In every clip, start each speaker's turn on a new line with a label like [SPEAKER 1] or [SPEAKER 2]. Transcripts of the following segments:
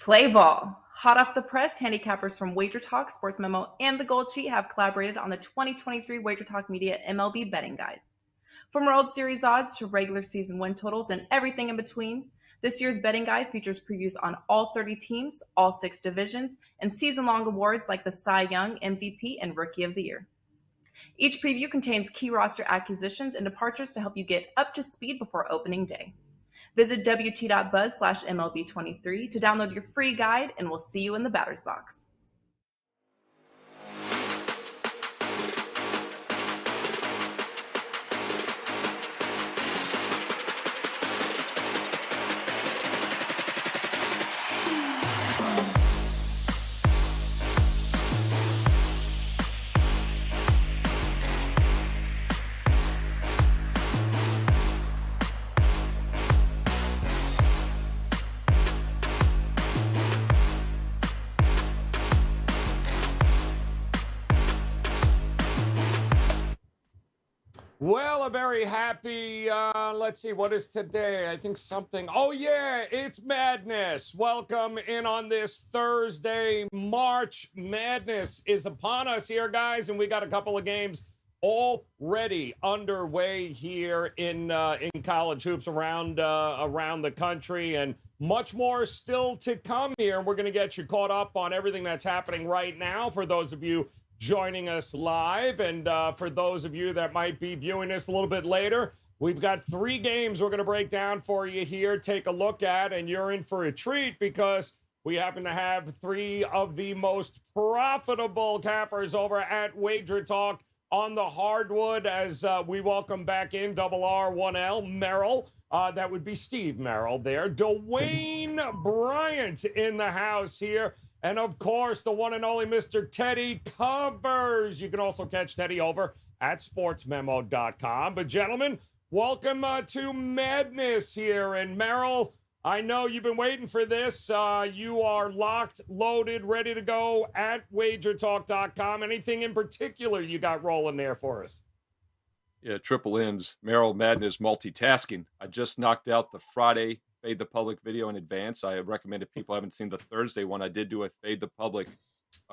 [SPEAKER 1] Play ball. Hot off the press, handicappers from WagerTalk, Sports Memo, and the Gold Sheet have collaborated on the 2023 WagerTalk Media MLB Betting Guide. From World Series odds to regular season win totals and everything in between, this year's betting guide features previews on all 30 teams, all 6 divisions, and season-long awards like the Cy Young, MVP, and Rookie of the Year. Each preview contains key roster acquisitions and departures to help you get up to speed before opening day. Visit wt.buzz/MLB23 to download your free guide, and we'll see you in the batter's box.
[SPEAKER 2] Well, a very happy, let's see, what is today? I think something, oh yeah, it's Madness. Welcome in on this Thursday. March Madness is upon us here, guys, and we got a couple of games already underway here in college hoops around the country, and much more still to come here. We're going to get you caught up on everything that's happening right now for those of you joining us live, and for those of you that might be viewing this a little bit later, we've got 3 games we're going to break down for you here, take a look at, and you're in for a treat because we happen to have 3 of the most profitable cappers over at WagerTalk on the hardwood as we welcome back in R1L Merrill. That would be Steve Merrill there. Dwayne Bryant in the house here. And, of course, the one and only Mr. Teddy Covers. You can also catch Teddy over at sportsmemo.com. But, gentlemen, welcome to Madness here. And, Merrill, I know you've been waiting for this. You are locked, loaded, ready to go at wagertalk.com. Anything in particular you got rolling there for us?
[SPEAKER 3] Yeah, triple M's. Merrill Madness multitasking. I just knocked out the Friday Fade the Public video in advance. I recommend if people haven't seen the Thursday one, I did do a Fade the Public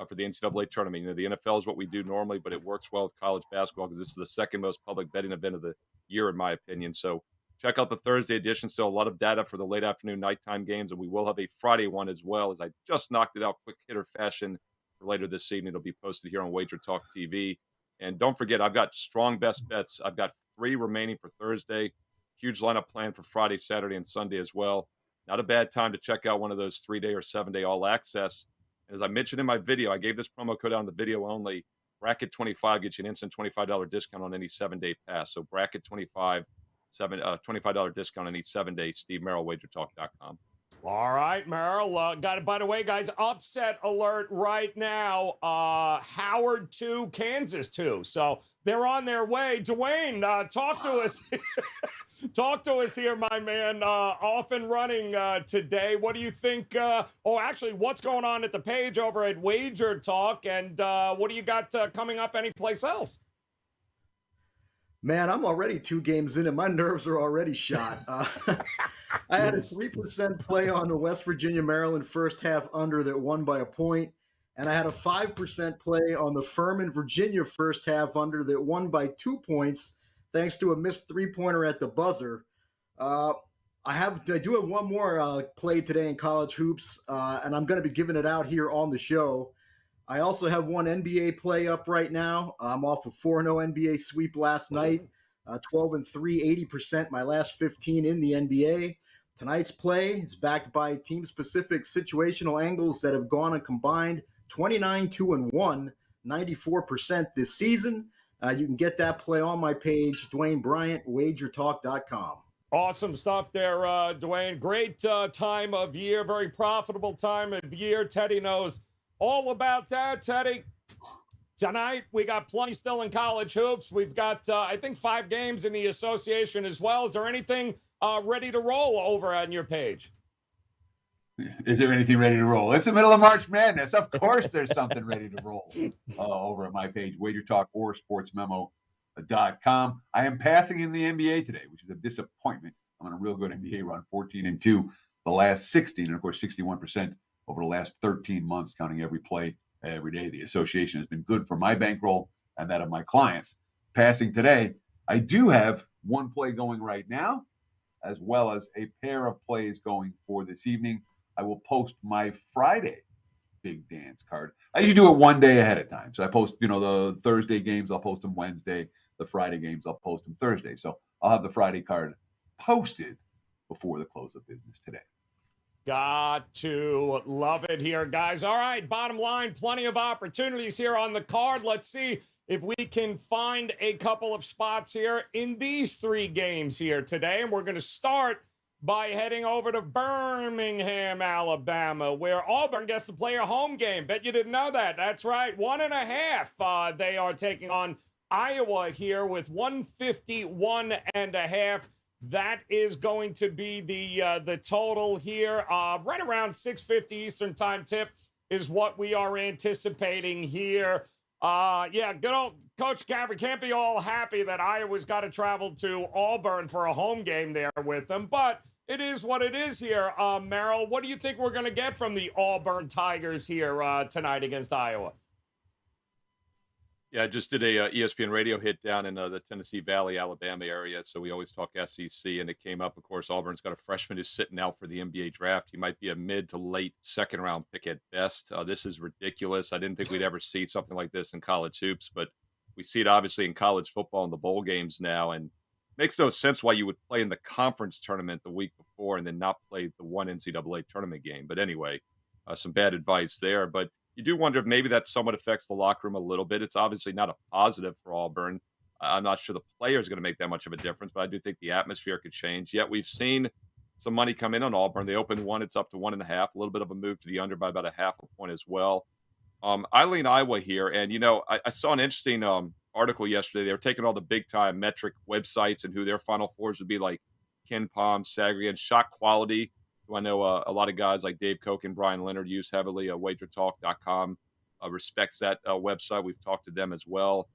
[SPEAKER 3] for the NCAA tournament. You know, the NFL is what we do normally, but it works well with college basketball because this is the second most public betting event of the year, in my opinion. So check out the Thursday edition. Still a lot of data for the late afternoon, nighttime games, and we will have a Friday one as well, as I just knocked it out quick hitter fashion for later this evening. It'll be posted here on WagerTalk TV. And don't forget, I've got strong best bets. I've got 3 remaining for Thursday. Huge lineup plan for Friday, Saturday, and Sunday as well. Not a bad time to check out one of those 3-day or 7-day all access. And as I mentioned in my video, I gave this promo code on the video only. Bracket 25 gets you an instant $25 discount on any 7-day pass. So Bracket 25, $25 discount on any 7-day. Steve Merrill, WagerTalk.com.
[SPEAKER 2] All right, Merrill. Got it. By the way, guys, upset alert right now. Howard 2, Kansas 2. So they're on their way. Dwayne, talk to us. Talk to us here, my man. Off and running today. What do you think? Actually, what's going on at the page over at Wager Talk? And what do you got coming up anyplace else?
[SPEAKER 4] Man, I'm already 2 games in and my nerves are already shot. I had a 3% play on the West Virginia Maryland first half under that won by a point. And I had a 5% play on the Furman Virginia first half under that won by 2 points, thanks to a missed 3-pointer at the buzzer. I do have one more play today in college hoops, and I'm going to be giving it out here on the show. I also have one NBA play up right now. I'm off a 4-0 NBA sweep last night, 12-3, 80%, my last 15 in the NBA. Tonight's play is backed by team-specific situational angles that have gone and combined 29-2-1, 94% this season. You can get that play on my page, Dwayne Bryant, WagerTalk.com.
[SPEAKER 2] Awesome stuff there, Dwayne. Great time of year, very profitable time of year. Teddy knows all about that. Teddy, tonight we got plenty still in college hoops. We've got, I think, 5 games in the association as well. Is there anything ready to roll over on your page?
[SPEAKER 5] Is there anything ready to roll? It's the middle of March Madness. Of course there's something ready to roll over at my page, WagerTalk or SportsMemo.com. I am passing in the NBA today, which is a disappointment. I'm on a real good NBA run, 14-2 the last 16, and of course 61% over the last 13 months, counting every play, every day. The association has been good for my bankroll and that of my clients. Passing today, I do have one play going right now, as well as a pair of plays going for this evening. I will post my Friday big dance card. I usually do it one day ahead of time. So I post, the Thursday games, I'll post them Wednesday. The Friday games, I'll post them Thursday. So I'll have the Friday card posted before the close of business today.
[SPEAKER 2] Got to love it here, guys. All right, bottom line, plenty of opportunities here on the card. Let's see if we can find a couple of spots here in these three games here today. And we're going to start by heading over to Birmingham, Alabama, where Auburn gets to play a home game. Bet you didn't know that. That's right, 1.5. They are taking on Iowa here with 151.5. That is going to be the total here. Right around 6:50 Eastern time tip is what we are anticipating here. Good old Coach McCaffrey can't be all happy that Iowa's got to travel to Auburn for a home game there with them, but it is what it is here. Merrill, what do you think we're going to get from the Auburn Tigers here tonight against Iowa?
[SPEAKER 3] Yeah, I just did a ESPN radio hit down in the Tennessee Valley, Alabama area. So we always talk SEC, and it came up. Of course, Auburn's got a freshman who's sitting out for the NBA draft. He might be a mid to late second round pick at best. This is ridiculous. I didn't think we'd ever see something like this in college hoops, but we see it obviously in college football in the bowl games now. And it makes no sense why you would play in the conference tournament the week before and then not play the one NCAA tournament game. But anyway, some bad advice there. But you do wonder if maybe that somewhat affects the locker room a little bit. It's obviously not a positive for Auburn. I'm not sure the player is going to make that much of a difference, but I do think the atmosphere could change. Yet we've seen some money come in on Auburn. They opened one, it's up to 1.5, a little bit of a move to the under by about a half a point as well. I lean Iowa here, and I saw an interesting article yesterday. They were taking all the big time metric websites and who their Final Fours would be, like Ken Palm, Sagrian, shot quality, who I know a lot of guys like Dave Koch and Brian Leonard use heavily. WagerTalk.com respects that website. We've talked to them as well.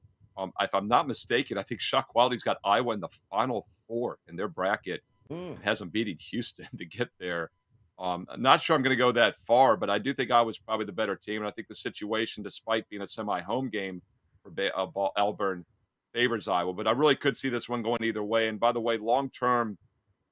[SPEAKER 3] If I'm not mistaken, I think shot quality's got Iowa in the Final Four in their bracket. It hasn't beaten Houston to get there. I'm not sure I'm going to go that far, but I do think Iowa's probably the better team. And I think the situation, despite being a semi-home game for Auburn, favors Iowa. But I really could see this one going either way. And by the way, long-term,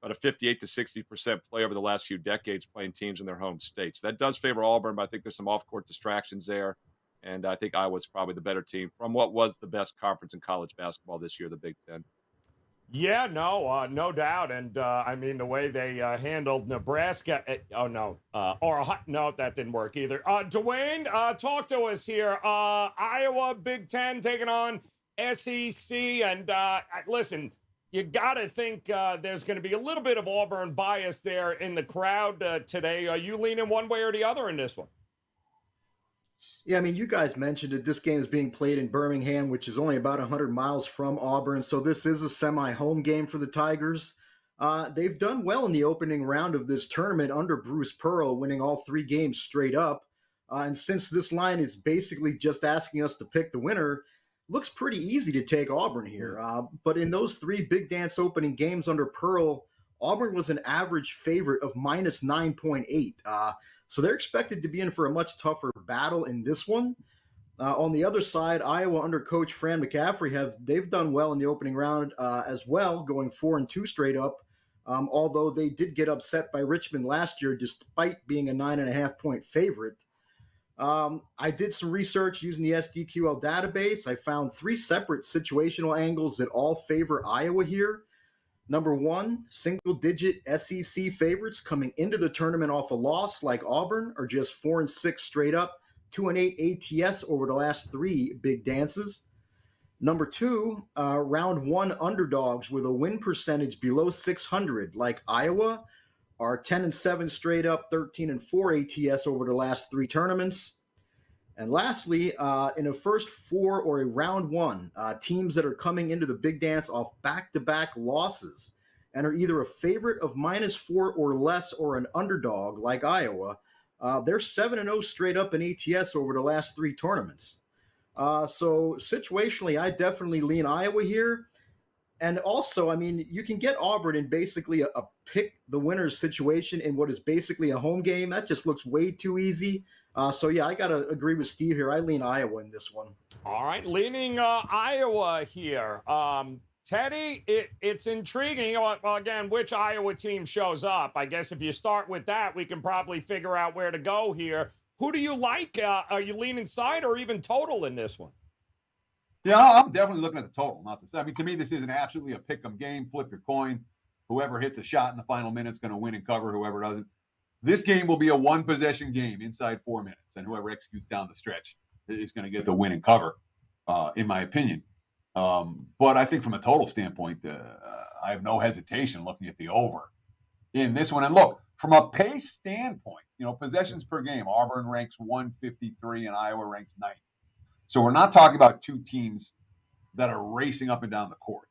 [SPEAKER 3] about a 58 to 60% play over the last few decades playing teams in their home states. That does favor Auburn, but I think there's some off-court distractions there. And I think Iowa's probably the better team from what was the best conference in college basketball this year, the Big Ten.
[SPEAKER 2] Yeah, no doubt. And the way they handled Nebraska. No, that didn't work either. Dwayne, talk to us here. Iowa, Big Ten taking on SEC. And listen, you got to think there's going to be a little bit of Auburn bias there in the crowd today. Are you leaning one way or the other in this one?
[SPEAKER 4] Yeah, you guys mentioned it. This game is being played in Birmingham, which is only about 100 miles from Auburn. So this is a semi-home game for the Tigers. They've done well in the opening round of this tournament under Bruce Pearl, winning all 3 games straight up. And since this line is basically just asking us to pick the winner, looks pretty easy to take Auburn here. But in those 3 big dance opening games under Pearl, Auburn was an average favorite of minus 9.8. So they're expected to be in for a much tougher battle in this one. On the other side, Iowa under Coach Fran McCaffrey they've done well in the opening round as well, going 4-2 straight up. Although they did get upset by Richmond last year, despite being a 9.5-point favorite. I did some research using the SDQL database. I found 3 separate situational angles that all favor Iowa here. Number 1, single-digit SEC favorites coming into the tournament off a loss like Auburn are just 4-6 straight up, 2-8 ATS over the last 3 big dances. Number 2, round 1 underdogs with a win percentage below 600 like Iowa are 10-7 straight up, 13-4 ATS over the last 3 tournaments. And lastly, in a first 4 or a round 1, teams that are coming into the big dance off back-to-back losses and are either a favorite of -4 or less or an underdog like Iowa, they're 7-0 straight up in ATS over the last 3 tournaments. So situationally, I definitely lean Iowa here. And also, I mean, you can get Auburn in basically a pick the winners situation in what is basically a home game. That just looks way too easy. So yeah, I gotta agree with Steve here. I lean Iowa in this one.
[SPEAKER 2] All right, leaning Iowa here. Teddy, it's intriguing. Well, again, which Iowa team shows up? I guess if you start with that, we can probably figure out where to go here. Who do you like? Are you leaning side or even total in this one?
[SPEAKER 5] Yeah, I'm definitely looking at the total. Not the. I mean, to me, this isn't absolutely a pick 'em game. Flip your coin. Whoever hits a shot in the final minute is going to win and cover. Whoever doesn't. This game will be a one possession game inside 4 minutes, and whoever executes down the stretch is going to get the win and cover, in my opinion. But I think from a total standpoint, I have no hesitation looking at the over in this one. And look, from a pace standpoint, possessions per game, Auburn ranks 153 and Iowa ranks 90. So we're not talking about two teams that are racing up and down the court.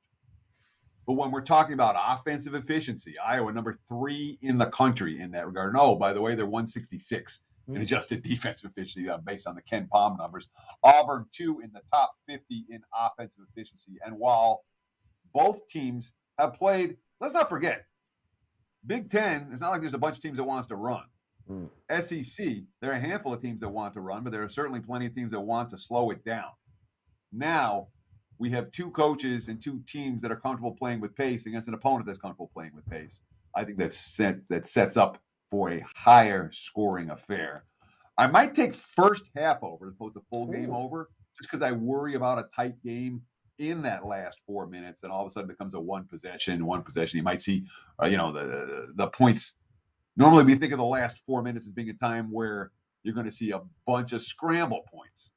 [SPEAKER 5] But when we're talking about offensive efficiency, Iowa number 3 in the country in that regard. No, by the way, they're 166 in adjusted defensive efficiency based on the Ken Palm numbers. Auburn 2 in the top 50 in offensive efficiency. And while both teams have played, let's not forget, Big Ten, it's not like there's a bunch of teams that wants to run. SEC, there are a handful of teams that want to run, but there are certainly plenty of teams that want to slow it down. Now, we have 2 coaches and 2 teams that are comfortable playing with pace against an opponent that's comfortable playing with pace. I think that sets up for a higher scoring affair. I might take first half over as opposed to full game over, just because I worry about a tight game in that last 4 minutes, and all of a sudden it becomes a one possession. You might see, the points. Normally, we think of the last 4 minutes as being a time where you're going to see a bunch of scramble points.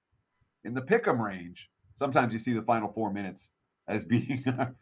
[SPEAKER 5] In the pick'em range, sometimes you see the final 4 minutes as being a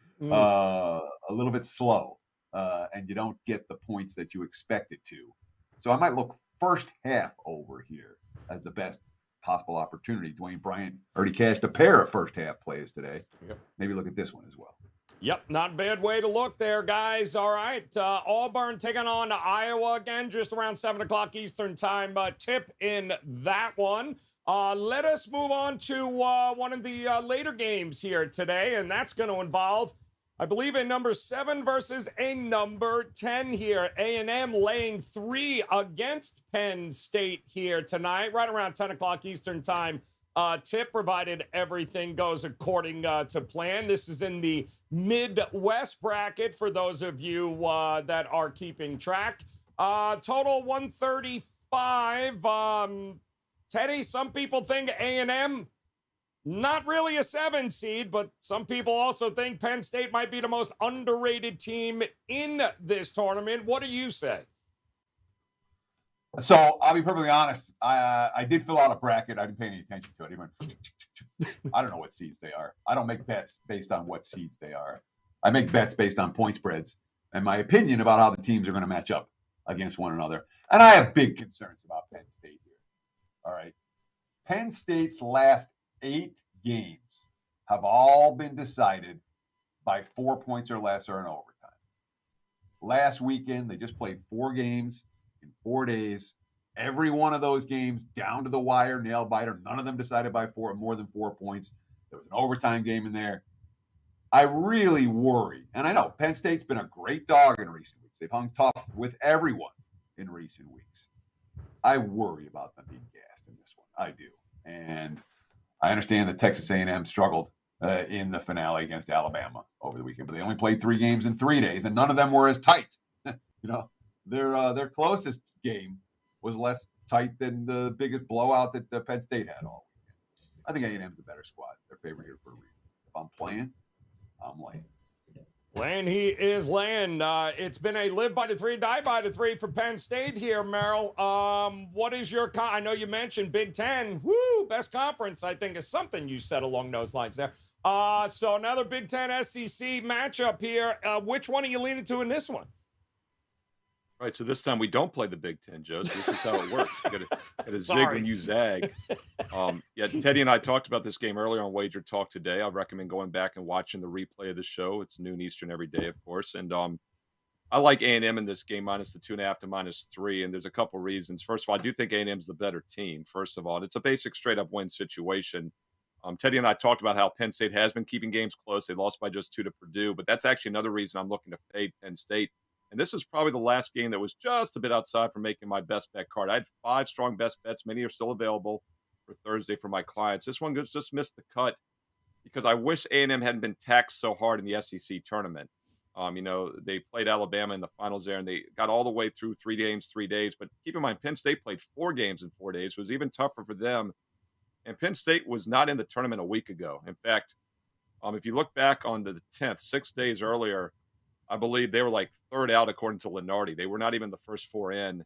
[SPEAKER 5] little bit slow, and you don't get the points that you expect it to. So I might look first half over here as the best possible opportunity. Dwayne Bryant already cashed a pair of first half plays today.
[SPEAKER 2] Yep.
[SPEAKER 5] Maybe look at this one as well.
[SPEAKER 2] Yep, not a bad way to look there, guys. All right, Auburn taking on Iowa again, just around 7 o'clock Eastern time. Tip in that one. Let us move on to one of the later games here today, and that's going to involve, I believe, a number 7 versus a number 10 here. A&M laying 3 against Penn State here tonight, right around 10 o'clock Eastern time. Tip, provided everything goes according to plan. This is in the Midwest bracket for those of you that are keeping track. Total 135. Teddy, some people think A&M, not really a 7 seed, but some people also think Penn State might be the most underrated team in this tournament. What do you say?
[SPEAKER 5] So I'll be perfectly honest. I did fill out a bracket. I didn't pay any attention to it. I don't know what seeds they are. I don't make bets based on what seeds they are. I make bets based on point spreads and my opinion about how the teams are going to match up against one another. And I have big concerns about Penn State here. All right. Penn State's last 8 games have all been decided by 4 points or less or in overtime. Last weekend, they just played 4 games in 4 days. Every one of those games down to the wire, nail biter. None of them decided by more than 4 points. There was an overtime game in there. I really worry, and I know Penn State's been a great dog in recent weeks. They've hung tough with everyone in recent weeks. I worry about them being gassed in this one. I do, and I understand that Texas A&M struggled in the finale against Alabama over the weekend, but they only played 3 games in 3 days, and none of them were as tight. Their closest game was less tight than the biggest blowout that Penn State had all weekend. I think A&M's the better squad. They're favored here for a reason. If I'm playing, I'm laying.
[SPEAKER 2] Laying, he is laying. It's been a live by the 3, die by the 3 for Penn State here, Merrill. What is your I know you mentioned Big Ten. Woo, best conference, I think, is something you said along those lines there. So another Big Ten SEC matchup here. Which one are you leaning to in this one?
[SPEAKER 3] Right, so this time we don't play the Big Ten, Joe. So this is how it works. You got to zig when you zag. Teddy and I talked about this game earlier on Wager Talk today. I recommend going back and watching the replay of the show. It's noon Eastern every day, of course. And I like A&M in this game, minus the 2.5 to -3. And there's a couple reasons. First of all, I do think A&M is the better team. First of all, and it's a basic straight up win situation. Teddy and I talked about how Penn State has been keeping games close. They lost by just 2 to Purdue, but that's actually another reason I'm looking to fade Penn State. And this is probably the last game that was just a bit outside from making my best bet card. I had 5 strong best bets. Many are still available for Thursday for my clients. This one just missed the cut because I wish A&M hadn't been taxed so hard in the SEC tournament. They played Alabama in the finals there, and they got all the way through 3 games, 3 days. But keep in mind, Penn State played 4 games in 4 days. It was even tougher for them. And Penn State was not in the tournament a week ago. In fact, if you look back on the 10th, 6 days earlier, I believe they were like 3rd out according to Lenardi. They were not even the first 4 in.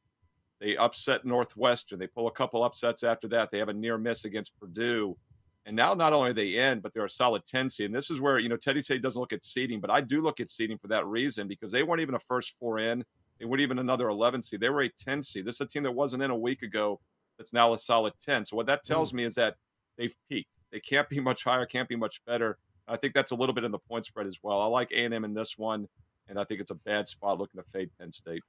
[SPEAKER 3] They upset Northwestern. They pull a couple upsets after that. They have a near miss against Purdue. And now not only are they in, but they're a solid 10 seed. And this is where, Teddy said he doesn't look at seeding, but I do look at seeding for that reason because they weren't even a first 4 in. They weren't even another 11 seed. They were a 10 seed. This is a team that wasn't in a week ago that's now a solid 10. So what that tells me is that they've peaked. They can't be much higher, can't be much better. I think that's a little bit in the point spread as well. I like A&M in this one, and I think it's a bad spot looking to fade Penn State.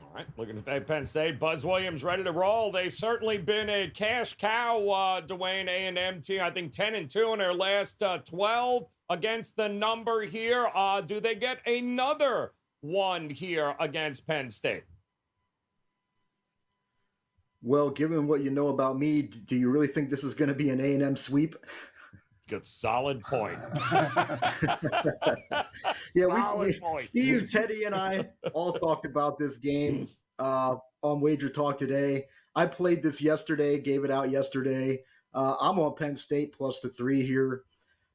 [SPEAKER 2] All right, looking to fade Penn State. Buzz Williams ready to roll. They've certainly been a cash cow, Dwayne, A&M team. I think 10-2 in their last 12 against the number here. Do they get another one here against Penn State?
[SPEAKER 4] Well, given what you know about me, do you really think this is going to be an A&M sweep?
[SPEAKER 2] Good, solid point.
[SPEAKER 4] Solid point. Steve, Teddy, and I all talked about this game on Wager Talk today. I played this yesterday, gave it out yesterday. I'm on Penn State plus the 3 here.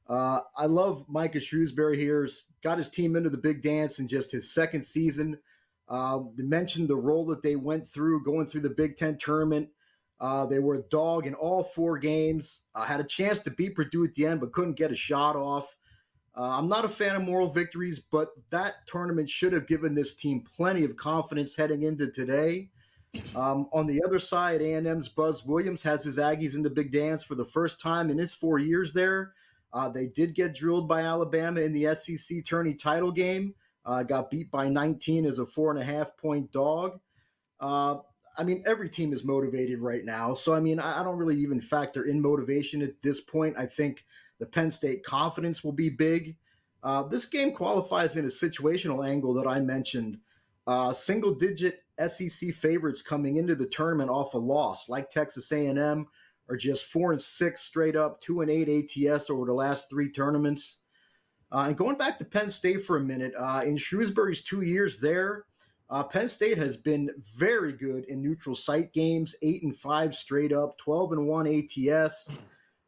[SPEAKER 4] I love Micah Shrewsbury here. Got his team into the big dance in just his 2nd season. They mentioned the role that they went through going through the Big Ten tournament. They were a dog in all 4 games. Had a chance to beat Purdue at the end, but couldn't get a shot off. I'm not a fan of moral victories, but that tournament should have given this team plenty of confidence heading into today. On the other side, A&M's Buzz Williams has his Aggies in the big dance for the first time in his 4 years there. They did get drilled by Alabama in the SEC tourney title game. Got beat by 19 as a 4.5-point dog. Every team is motivated right now. So, I don't really even factor in motivation at this point. I think the Penn State confidence will be big. This game qualifies in a situational angle that I mentioned. Single-digit SEC favorites coming into the tournament off a loss, like Texas A&M, are just 4-6 straight up, 2-8 ATS over the last 3 tournaments. And going back to Penn State for a minute, in Shrewsbury's 2 years there, Penn State has been very good in neutral site games, 8-5 straight up, 12-1 ATS.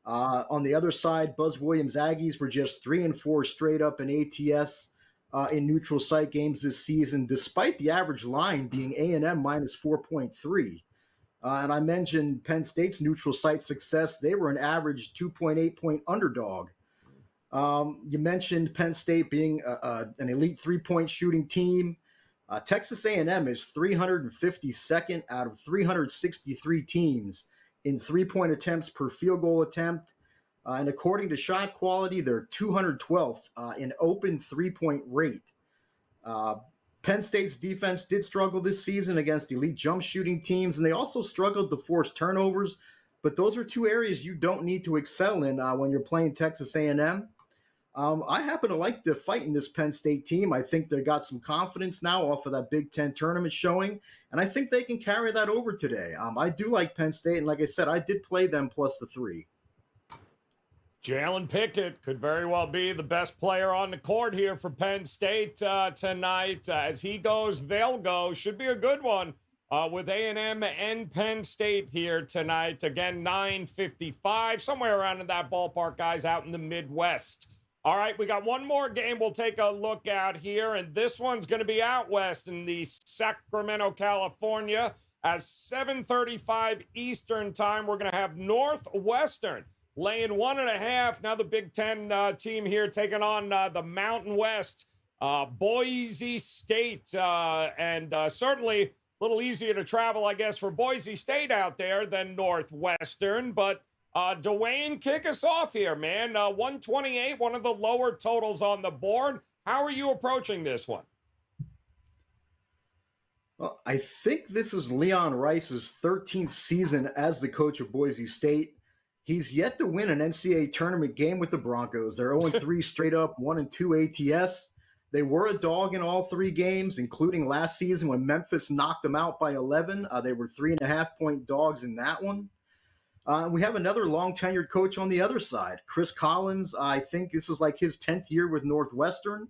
[SPEAKER 4] On the other side, Buzz Williams Aggies were just 3-4 straight up in ATS in neutral site games this season, despite the average line being A&M minus 4.3. And I mentioned Penn State's neutral site success. They were an average 2.8-point underdog. You mentioned Penn State being an elite 3-point shooting team. Texas A&M is 352nd out of 363 teams in 3-point attempts per field goal attempt. And according to shot quality, they're 212th in open 3-point rate. Penn State's defense did struggle this season against elite jump shooting teams, and they also struggled to force turnovers. But those are 2 areas you don't need to excel in when you're playing Texas A&M. I happen to like the fight in this Penn State team. I think they got some confidence now off of that Big Ten tournament showing, and I think they can carry that over today. I do like Penn State, and like I said, I did play them plus the 3.
[SPEAKER 2] Jalen Pickett could very well be the best player on the court here for Penn State tonight. As he goes, they'll go. Should be a good one with A&M and Penn State here tonight. Again, 9:55, somewhere around in that ballpark, guys, out in the Midwest. All right, we got one more game we'll take a look at here, and this one's going to be out west in the Sacramento, California. At 7:35 Eastern time, we're going to have Northwestern laying 1.5. Now the Big Ten team here taking on the Mountain West, Boise State, and certainly a little easier to travel, I guess, for Boise State out there than Northwestern, but Dwayne, kick us off here, man. 128, one of the lower totals on the board. How are you approaching this one?
[SPEAKER 4] Well, I think this is Leon Rice's 13th season as the coach of Boise State. He's yet to win an NCAA tournament game with the Broncos. They're 0-3 straight up, 1-2 ATS. They were a dog in all 3 games, including last season when Memphis knocked them out by 11. They were 3.5-point dogs in that one. We have another long-tenured coach on the other side, Chris Collins. I think this is like his 10th year with Northwestern.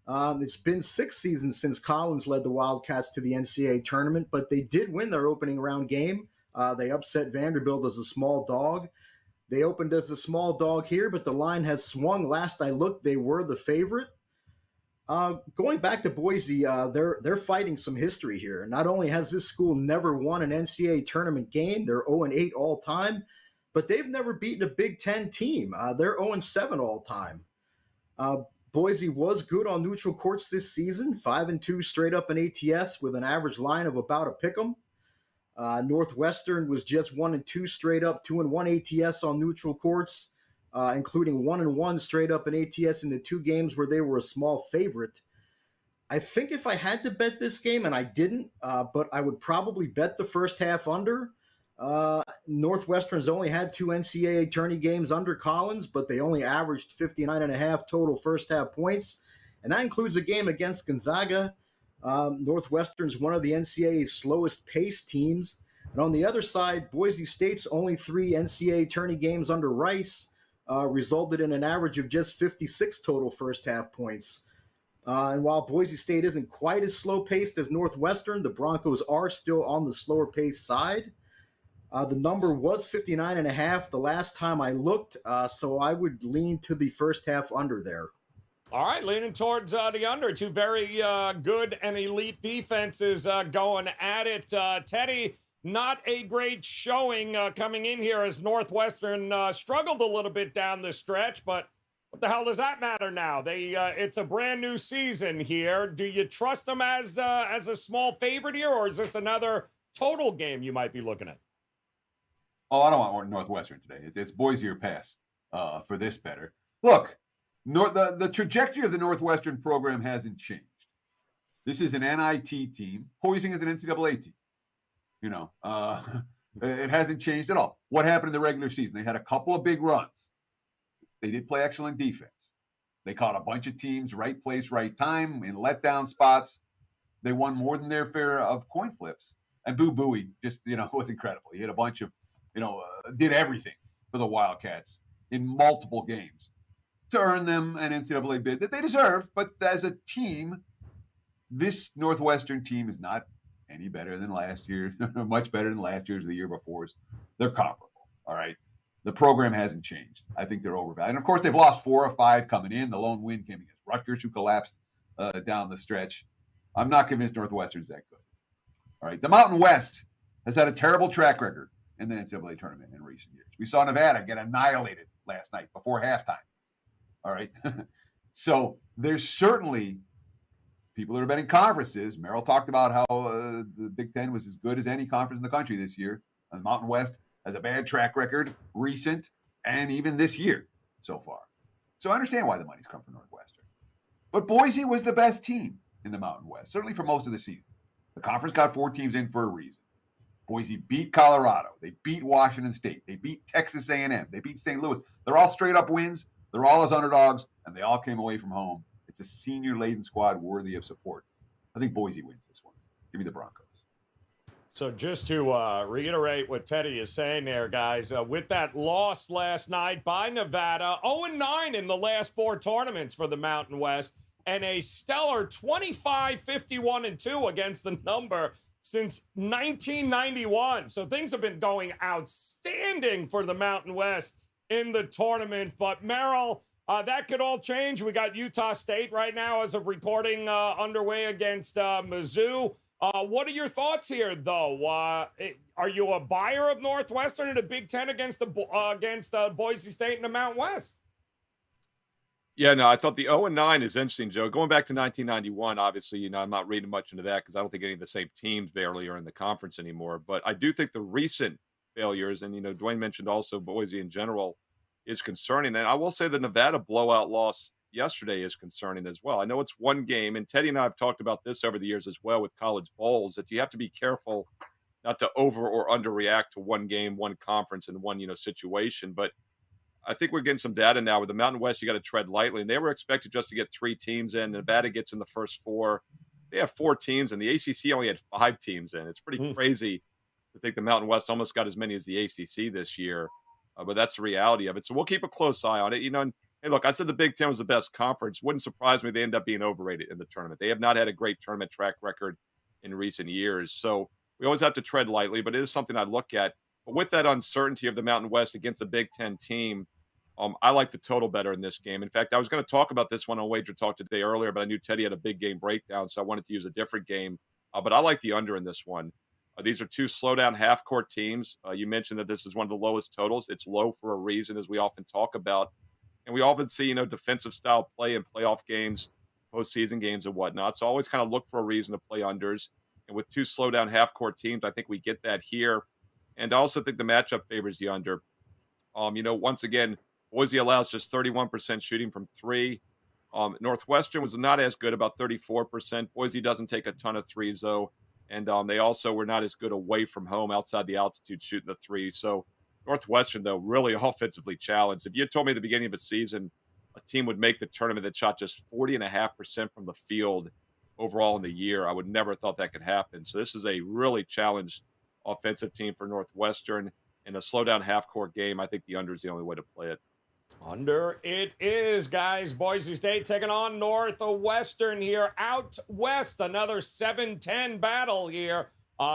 [SPEAKER 4] It's been 6 seasons since Collins led the Wildcats to the NCAA tournament, but they did win their opening round game. They upset Vanderbilt as a small dog. They opened as a small dog here, but the line has swung. Last I looked, they were the favorite. Going back to Boise, they're fighting some history here. Not only has this school never won an NCAA tournament game, they're 0-8 all time, but they've never beaten a Big Ten team. They're 0-7 all time. Boise was good on neutral courts this season, 5-2 straight up in ATS with an average line of about a pick'em. Northwestern was just 1-2 straight up, 2-1 ATS on neutral courts, including 1-1 straight up in ATS in the 2 games where they were a small favorite. I think if I had to bet this game, and I didn't, but I would probably bet the first half under. Northwestern's only had 2 NCAA tourney games under Collins, but they only averaged 59.5 total first half points, and that includes a game against Gonzaga. Northwestern's one of the NCAA's slowest paced teams. And on the other side, Boise State's only 3 NCAA tourney games under Rice resulted in an average of just 56 total first half points. And while Boise State isn't quite as slow paced as Northwestern, the Broncos are still on the slower paced side. The number was 59.5 the last time I looked, so I would lean to the first half under there.
[SPEAKER 2] All right, leaning towards the under. 2 very good and elite defenses going at it. Teddy, not a great showing coming in here as Northwestern struggled a little bit down the stretch, but what the hell does that matter now? It's a brand new season here. Do you trust them as a small favorite here, or is this another total game you might be looking at?
[SPEAKER 5] Oh, I don't want Northwestern today. It's Boise or pass for this better. Look, the trajectory of the Northwestern program hasn't changed. This is an NIT team. Boise is an NCAA team. It hasn't changed at all. What happened in the regular season? They had a couple of big runs. They did play excellent defense. They caught a bunch of teams, right place, right time, in letdown spots. They won more than their fair of coin flips. And Boo Buie just, was incredible. He had a bunch of, did everything for the Wildcats in multiple games to earn them an NCAA bid that they deserve. But as a team, this Northwestern team is not any better than last year, much better than last year's or the year before's. They're comparable, all right? The program hasn't changed. I think they're overvalued. And, of course, they've lost 4 or 5 coming in. The lone win came against Rutgers, who collapsed down the stretch. I'm not convinced Northwestern's that good. All right, the Mountain West has had a terrible track record in the NCAA tournament in recent years. We saw Nevada get annihilated last night before halftime. All right, so there's certainly people that are betting conferences. Merrill talked about how the Big Ten was as good as any conference in the country this year. And the Mountain West has a bad track record, recent, and even this year so far. So I understand why the money's come from Northwestern. But Boise was the best team in the Mountain West, certainly for most of the season. The conference got 4 teams in for a reason. Boise beat Colorado. They beat Washington State. They beat Texas A&M. They beat St. Louis. They're all straight-up wins. They're all as underdogs, and they all came away from home. It's a senior-laden squad worthy of support. I think Boise wins this one. Give me the Broncos.
[SPEAKER 2] So just to reiterate what Teddy is saying there, guys, with that loss last night by Nevada, 0-9 in the last 4 tournaments for the Mountain West, and a stellar 25-51-2 against the number since 1991. So things have been going outstanding for the Mountain West in the tournament. But Merrill, that could all change. We got Utah State right now as of recording underway against Mizzou. What are your thoughts here, though? Are you a buyer of Northwestern in the Big Ten against Boise State in the Mountain West?
[SPEAKER 3] Yeah, no, I thought the 0-9 is interesting, Joe. Going back to 1991, obviously, I'm not reading much into that because I don't think any of the same teams barely are in the conference anymore. But I do think the recent failures, and, Dwayne mentioned also Boise in general, is concerning. And I will say the Nevada blowout loss yesterday is concerning as well. I know it's one game, and Teddy and I have talked about this over the years as well with college bowls, that you have to be careful not to over or underreact to one game, one conference, and one situation. But I think we're getting some data now with the Mountain West. You got to tread lightly, and they were expected just to get 3 teams in. Nevada gets in the first 4. They have 4 teams, and the ACC only had 5 teams in. It's pretty crazy to think the Mountain West almost got as many as the ACC this year, but that's the reality of it. So we'll keep a close eye on it. And hey, look, I said the Big Ten was the best conference. Wouldn't surprise me they end up being overrated in the tournament. They have not had a great tournament track record in recent years. So we always have to tread lightly, but it is something I look at. But with that uncertainty of the Mountain West against a Big Ten team, I like the total better in this game. In fact, I was going to talk about this one on Wager Talk today earlier, but I knew Teddy had a big game breakdown, so I wanted to use a different game. But I like the under in this one. These are 2 slowdown half-court teams. You mentioned that this is one of the lowest totals. It's low for a reason, as we often talk about. And we often see, defensive style play in playoff games, postseason games, and whatnot. So always kind of look for a reason to play unders. And with 2 slowdown half-court teams, I think we get that here. And I also think the matchup favors the under. Once again, Boise allows just 31% shooting from 3. Northwestern was not as good, about 34%. Boise doesn't take a ton of threes, though. And they also were not as good away from home outside the altitude shooting the 3. So Northwestern, though, really offensively challenged. If you had told me at the beginning of the season a team would make the tournament that shot just 40.5% from the field overall in the year, I would never have thought that could happen. So this is a really challenged offensive team for Northwestern. In a slow-down half-court game, I think the under is the only way to play it.
[SPEAKER 2] Under it is, guys. Boise State taking on Northwestern here. Out west, another 7-10 battle here.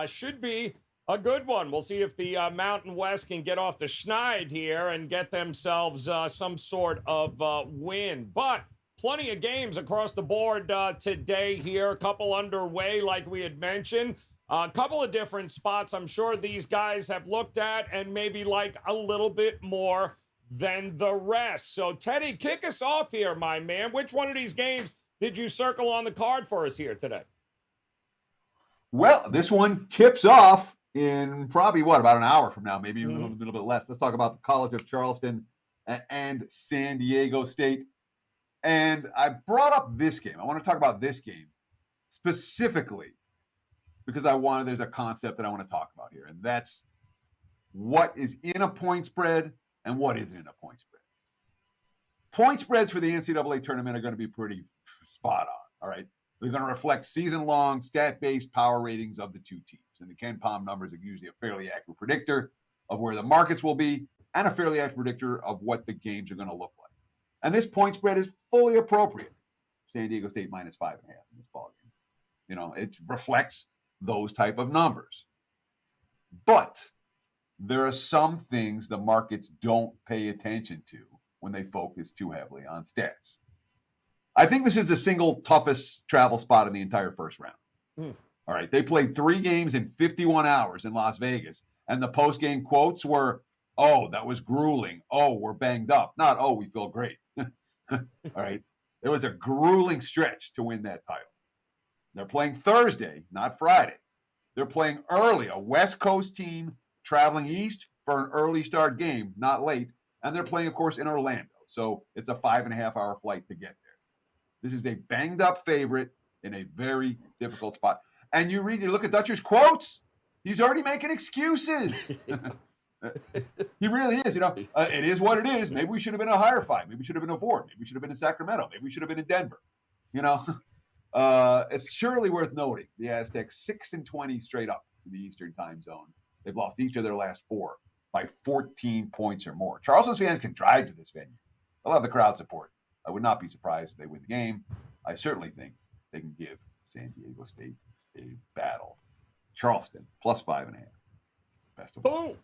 [SPEAKER 2] Should be a good one. We'll see if the Mountain West can get off the schneid here and get themselves some sort of win. But plenty of games across the board today here. A couple underway, like we had mentioned. A couple of different spots I'm sure these guys have looked at and maybe like a little bit more than the rest. So, Teddy, kick us off here, my man. Which one of these games did you circle on the card for us here today?
[SPEAKER 5] Well, this one tips off in probably, about an hour from now, maybe a little bit less. Let's talk about the College of Charleston and San Diego State. And I brought up this game. I want to talk about this game specifically because there's a concept that I want to talk about here, and that's what is in a point spread and what isn't in a point spread. Point spreads for the NCAA tournament are going to be pretty spot on, all right? They're going to reflect season-long, stat-based power ratings of the 2 teams. And the Ken Pom numbers are usually a fairly accurate predictor of where the markets will be and a fairly accurate predictor of what the games are going to look like. And this point spread is fully appropriate. San Diego State minus 5.5 in this ballgame. It reflects those type of numbers. But there are some things the markets don't pay attention to when they focus too heavily on stats. I think this is the single toughest travel spot in the entire first round. All right. They played 3 games in 51 hours in Las Vegas, and the post-game quotes were, "Oh, that was grueling. Oh, we're banged up." Not, "Oh, we feel great." All right. It was a grueling stretch to win that title. They're playing Thursday, not Friday. They're playing early, a West Coast team traveling east for an early start game, not late. And they're playing, of course, in Orlando. So it's a 5.5-hour flight to get there. This is a banged up favorite in a very difficult spot. And you look at Dutcher's quotes. He's already making excuses. He really is. It is what it is. Maybe we should have been a higher 5. Maybe we should have been a 4. Maybe we should have been in Sacramento. Maybe we should have been in Denver. It's surely worth noting the Aztecs 6-20 straight up in the Eastern time zone. They've lost each of their last 4 by 14 points or more. Charleston's fans can drive to this venue. They'll have the crowd support. I would not be surprised if they win the game. I certainly think they can give San Diego State a battle. Charleston plus 5.5. Best of luck.
[SPEAKER 2] Boom.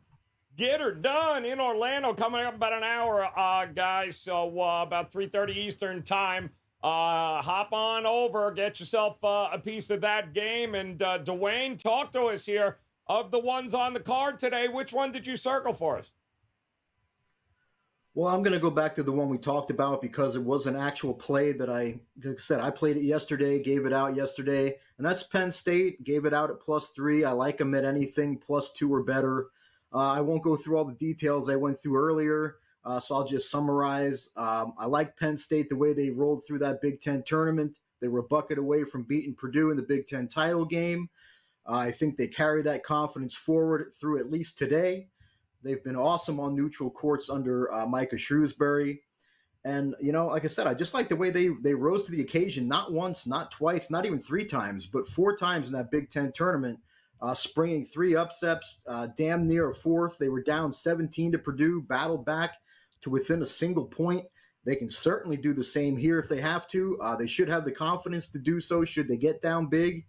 [SPEAKER 2] Get her done in Orlando, coming up about an hour, guys. So about 3:30 Eastern time. Hop on over, get yourself a piece of that game. And Dwayne, talk to us here. Of the ones on the card today, which one did you circle for us?
[SPEAKER 4] Well, I'm going to go back to the one we talked about because it was an actual play that like I said, I played it yesterday, gave it out yesterday, and that's Penn State, gave it out at +3. I like them at anything +2 or better. I won't go through all the details I went through earlier, so I'll just summarize. I like Penn State the way they rolled through that Big Ten tournament. They were a bucket away from beating Purdue in the Big Ten title game. I think they carry that confidence forward through at least today. They've been awesome on neutral courts under Micah Shrewsbury. And, like I said, I just like the way they rose to the occasion, not once, not twice, not even 3 times, but 4 times in that Big Ten tournament, springing 3 upsets, damn near a fourth. They were down 17 to Purdue, battled back to within a single point. They can certainly do the same here if they have to. They should have the confidence to do so should they get down big.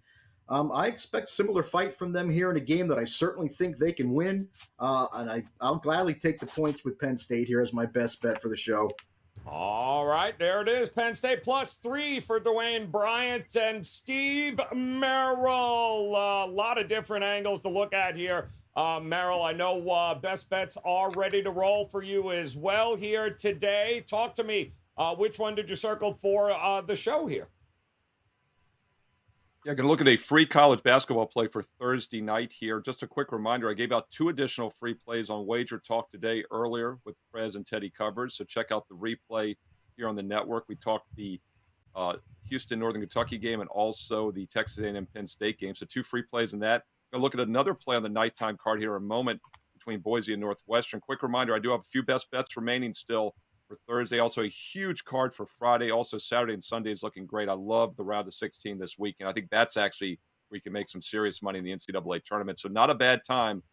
[SPEAKER 4] I expect similar fight from them here in a game that I certainly think they can win. And I'll gladly take the points with Penn State here as my best bet for the show.
[SPEAKER 2] All right, there it is. Penn State +3 for Dwayne Bryant and Steve Merrill. A lot of different angles to look at here. Merrill, I know best bets are ready to roll for you as well here today. Talk to me. Which one did you circle for the show here?
[SPEAKER 3] Yeah, going to look at a free college basketball play for Thursday night here. Just a quick reminder, I gave out 2 additional free plays on Wager Talk today earlier with Prez and Teddy covered. So check out the replay here on the network. We talked the Houston, Northern Kentucky game and also the Texas A&M Penn State game. So 2 free plays in that. Going to look at another play on the nighttime card here in a moment between Boise and Northwestern. Quick reminder, I do have a few best bets remaining still for Thursday. Also a huge card for Friday. Also Saturday and Sunday is looking great. I love the round of 16 this weekend. I think that's actually where you can make some serious money in the NCAA tournament. So not a bad time.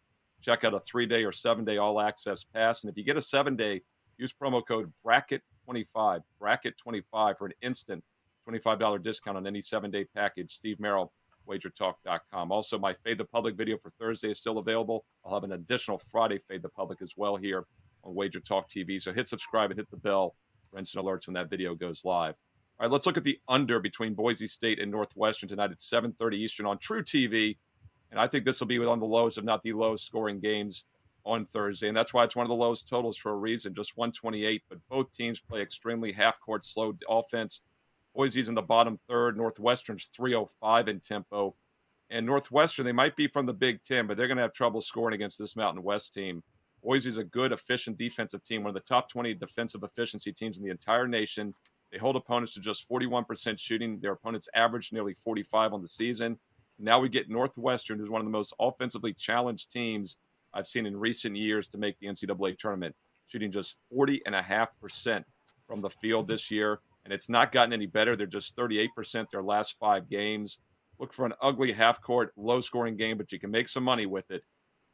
[SPEAKER 3] Check out a 3-day or 7-day all-access pass. And if you get a 7-day, use promo code BRACKET25, BRACKET25 for an instant $25 discount on any 7-day package. Steve Merrill, WagerTalk.com. Also, my Fade the Public video for Thursday is still available. I'll have an additional Friday Fade the Public as well here on WagerTalk TV. So hit subscribe and hit the bell for instant alerts when that video goes live. All right, let's look at the under between Boise State and Northwestern tonight at 7:30 Eastern on True TV. And I think this will be on the lowest, if not the lowest scoring games on Thursday. And that's why it's one of the lowest totals for a reason, just 128. But both teams play extremely half-court slow offense. Boise's in the bottom third. Northwestern's 305 in tempo. And Northwestern, they might be from the Big Ten, but they're going to have trouble scoring against this Mountain West team. Boise's a good, efficient defensive team, one of the top 20 defensive efficiency teams in the entire nation. They hold opponents to just 41% shooting. Their opponents average nearly 45 on the season. Now we get Northwestern, who's one of the most offensively challenged teams I've seen in recent years to make the NCAA tournament, shooting just 40.5% from the field this year. And it's not gotten any better. They're just 38% their last 5 games. Look for an ugly half-court, low-scoring game, but you can make some money with it.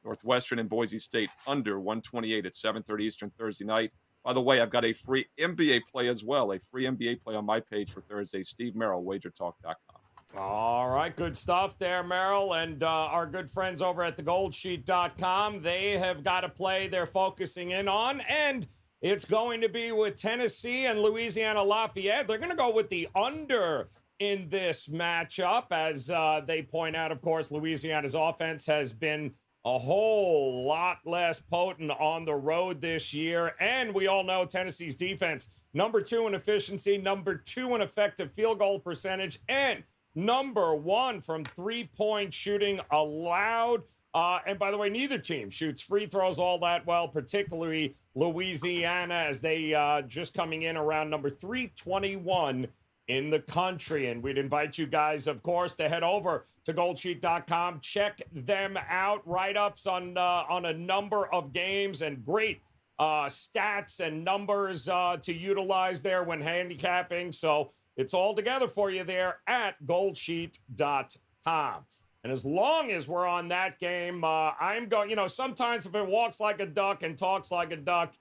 [SPEAKER 3] Northwestern and Boise State under 128 at 7:30 Eastern Thursday night. By the way, I've got a free NBA play as well, a free NBA play on my page for Thursday. Steve Merrill, WagerTalk.com.
[SPEAKER 2] All right, good stuff there, Merrill. And our good friends over at thegoldsheet.com, they have got a play they're focusing in on, and it's going to be with Tennessee and Louisiana Lafayette. They're going to go with the under in this matchup. As they point out, of course, Louisiana's offense has been a whole lot less potent on the road this year. And we all know Tennessee's defense, number 2 in efficiency, number 2 in effective field goal percentage, and number 1 from 3-point shooting allowed. And by the way, neither team shoots free throws all that well, particularly Louisiana, as they just coming in around number 321 in the country. And we'd invite you guys, of course, to head over to goldsheet.com. Check them out. Write-ups on a number of games and great stats and numbers to utilize there when handicapping. So it's all together for you there at goldsheet.com. And as long as we're on that game, I'm going, sometimes if it walks like a duck and talks like a duck,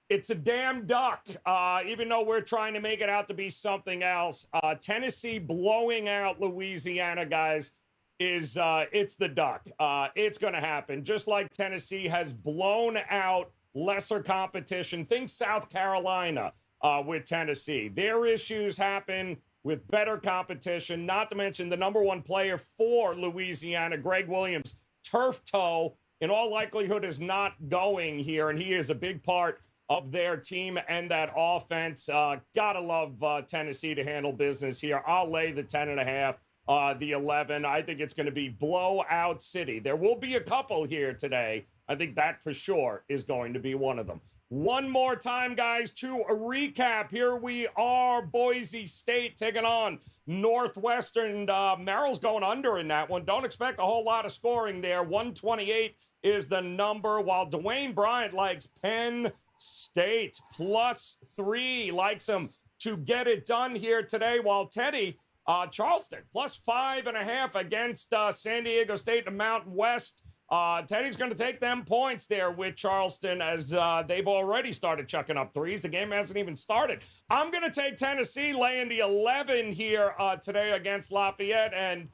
[SPEAKER 2] it's a damn duck, even though we're trying to make it out to be something else. Tennessee blowing out Louisiana, guys, is it's the duck. It's going to happen. Just like Tennessee has blown out lesser competition. Think South Carolina with Tennessee. Their issues happen with better competition, not to mention the number 1 player for Louisiana, Greg Williams, turf toe, in all likelihood is not going here, and he is a big part of their team and that offense. Gotta love Tennessee to handle business here. I'll lay the 10.5, the 11. I think it's going to be blowout city. There will be a couple here today. I think that for sure is going to be one of them. One more time, guys, to a recap. Here we are, Boise State taking on Northwestern. Merrill's going under in that one. Don't expect a whole lot of scoring there. 128 is the number, while Dwayne Bryant likes Penn State +3, likes him to get it done here today, while Teddy, Charleston +5.5 against San Diego State and Mountain West. Teddy's going to take them points there with Charleston, as they've already started chucking up threes. The game hasn't even started. I'm going to take Tennessee laying the 11 here today against Lafayette, and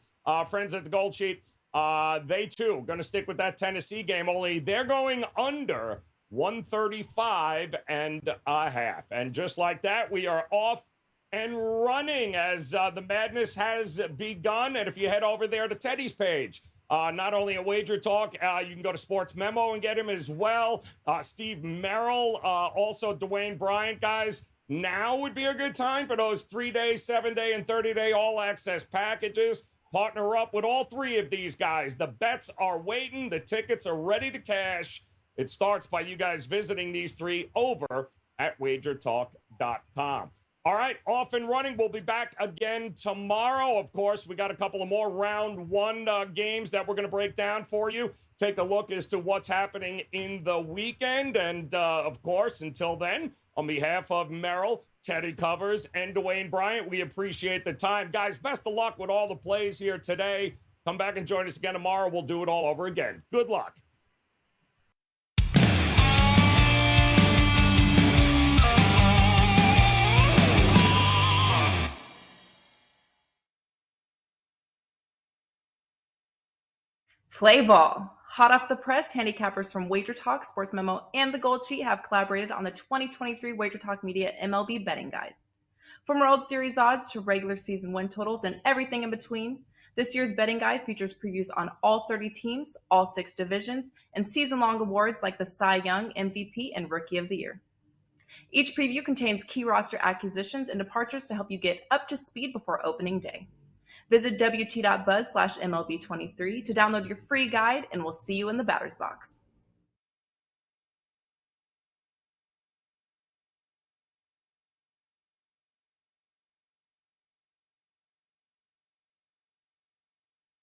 [SPEAKER 2] friends at the Gold Sheet, they too going to stick with that Tennessee game, only they're going under 135.5. And just like that, we are off and running as the madness has begun. And if you head over there to Teddy's page, not only at Wager Talk, you can go to Sports Memo and get him as well. Steve Merrill, also Dwayne Bryant, guys. Now would be a good time for those 3-day, 7-day, and 30-day all-access packages. Partner up with all three of these guys. The bets are waiting. The tickets are ready to cash. It starts by you guys visiting these three over at WagerTalk.com. All right, off and running. We'll be back again tomorrow. Of course, we got a couple of more round one games that we're going to break down for you. Take a look as to what's happening in the weekend. And, of course, until then, on behalf of Merrill, Teddy Covers, and Dwayne Bryant, we appreciate the time. Guys, best of luck with all the plays here today. Come back and join us again tomorrow. We'll do it all over again. Good luck.
[SPEAKER 1] Play ball. Hot off the press, handicappers from WagerTalk, Sports Memo, and the Gold Sheet have collaborated on the 2023 WagerTalk Media MLB Betting Guide. From World Series odds to regular season win totals and everything in between, this year's betting guide features previews on all 30 teams, all 6 divisions, and season-long awards like the Cy Young, MVP, and Rookie of the Year. Each preview contains key roster acquisitions and departures to help you get up to speed before opening day. Visit wt.buzz/MLB23 to download your free guide, and we'll see you in the batter's box.